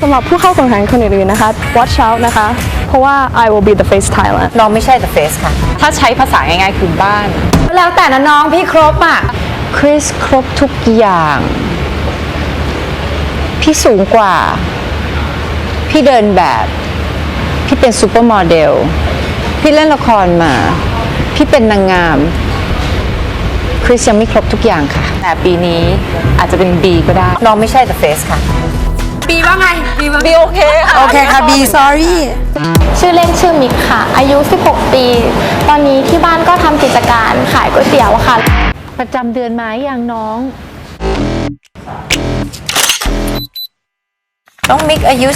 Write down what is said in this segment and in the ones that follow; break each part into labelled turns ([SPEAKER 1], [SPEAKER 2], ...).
[SPEAKER 1] สำหรับผู้เข้าแข่งขันคนอื่นๆนะคะ watch out นะคะเพราะว่า I will be the face Thailand
[SPEAKER 2] น้องไม่ใช่ the face ค่ะถ้าใช้ภาษาง่ายๆคือบ้านแล้วแต่นะน้องพี่ครบอ่ะคริสครบทุกอย่างพี่สูงกว่าพี่เดินแบบพี่เป็นซูเปอร์โมเดลพี่เล่นละครมาพี่เป็นนางงามคริสยังไม่ครบทุกอย่างค่ะแต่ปีนี้อาจจะเป็น B ก็ได้น้องไม่ใช่ the face ค่ะ
[SPEAKER 3] บีว่าไงบี
[SPEAKER 2] โอเคค่ะ
[SPEAKER 3] โอเคค่ะ B sorry
[SPEAKER 1] ชื่อเล่นชื่อมิกค่ะอายุ16 ปีตอนนี้ที่บ้านก็ทำกิจการขายก๋วยเตี๋ยวค่ะ
[SPEAKER 2] ประจำเดือนมาอย่างน้องมิกอายุ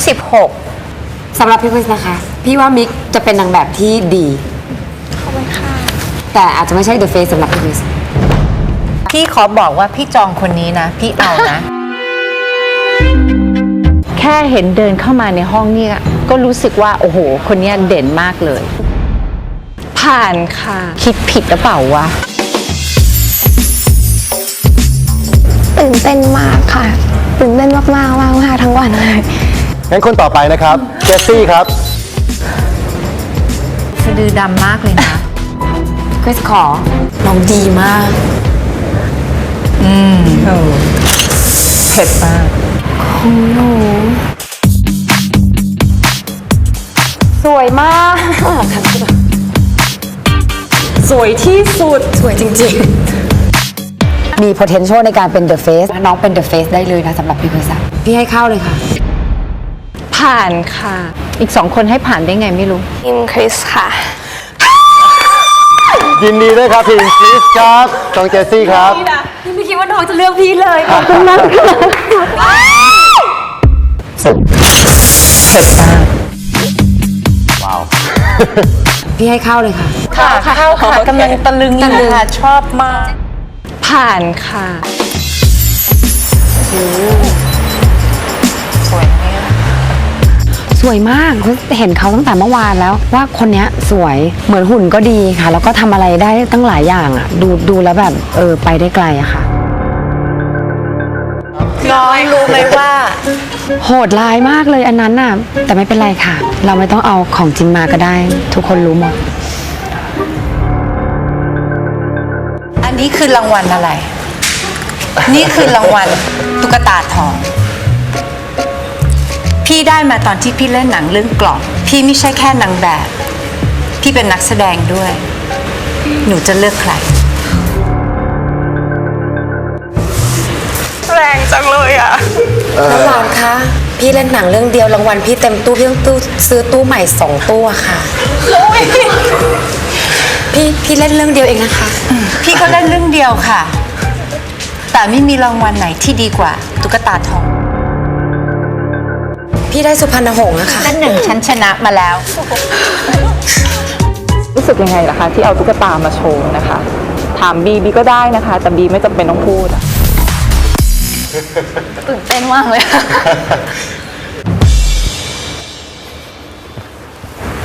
[SPEAKER 2] 16สำหรับพี่คริสนะคะพี่ว่ามิกจะเป็นนางแบบที่ดีขอบคุณค่ะแต่อาจจะไม่ใช่ the face สำหรับพี่คริสพี่ขอบอกว่าพี่จองคนนี้นะพี่เอานะ แค่เห็นเดินเข้ามาในห้องนี่ก็รู้สึกว่าโอ้โหคนนี้เด่นมากเลยผ่านค่ะคิดผิดหรือเปล่าวะ
[SPEAKER 1] ตื่นเต้นมากค่ะตื่นเต้นมากทั้งวันเลย
[SPEAKER 4] งั้นคนต่อไปนะครับเจสซี่ครับ
[SPEAKER 2] สะดือดำมากเลยนะคริสขอน้องดีมากเผ็ดมากของหนูสวยมากสวยที่สุดสวยจริงๆมี potential ในการเป็น the face น้องเป็น the face ได้เลยนะสำหรับพี่คริสพี่ให้เข้าเลยค่ะผ่านค่ะอีก2 คนให้ผ่านได้ไงไม่รู้
[SPEAKER 1] ทีมคริสค่ะ
[SPEAKER 4] ยินดีด้วยครับทีมคริสครับน้องเจสซี่ครับ
[SPEAKER 3] พี่ไม่คิดว่าน้องจะเลือกพี่เลยขอบคุณมาก
[SPEAKER 2] เผ็ดมาก
[SPEAKER 4] ว้าว
[SPEAKER 2] พี่ให้เข้าเลยค่ะ
[SPEAKER 3] เข้าค่ะกำลังตะลึงอยู่ค่ะชอบมาก
[SPEAKER 2] ผ่านค่ะสวยมากเห็นเขาตั้งแต่เมื่อวานแล้วว่าคนนี้สวยเหมือนหุ่นก็ดีค่ะแล้วก็ทำอะไรได้ตั้งหลายอย่างอ่ะดูแล้วแบบไปได้ไกลอะค่ะ
[SPEAKER 3] น้อยรู้ไหมว่า
[SPEAKER 2] โหดร้ายมากเลยอันนั้นน่ะแต่ไม่เป็นไรค่ะเราไม่ต้องเอาของจริงมาก็ได้ทุกคนรู้หมดอันนี้คือรางวัลอะไรนี่คือรางวัลตุ๊กตาทองพี่ได้มาตอนที่พี่เล่นหนังเรื่องกล่องพี่ไม่ใช่แค่นางแบบพี่เป็นนักแสดงด้วยหนูจะเลือกใคร
[SPEAKER 3] แรงจังเลยอ่ะ
[SPEAKER 2] น้ำหวานคะพี่เล่นหนังเรื่องเดียวรางวัลพี่เต็มตู้พี่ต้องซื้อตู้ใหม่2 ตู้อะค่ะพี่เล่นเรื่องเดียวเองนะคะพี่ก็เล่นเรื่องเดียวค่ะแต่ไม่มีรางวัลไหนที่ดีกว่าตุ๊กตาทองพี่ได้สุพรรณหงส์อะค่ะนั่น1ฉันชนะมาแล้ว
[SPEAKER 5] รู้สึกยังไงล่ะคะที่เอาตุ๊กตามาโชว์นะคะถามบีก็ได้นะคะแต่บีไม่จำเป็นต้องพูด
[SPEAKER 1] ตื่นเต้นมากเลย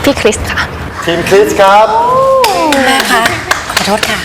[SPEAKER 1] พี่คริสค่ะ
[SPEAKER 4] ทีมคริสครับ
[SPEAKER 2] แม่คะขอโทษค่ะ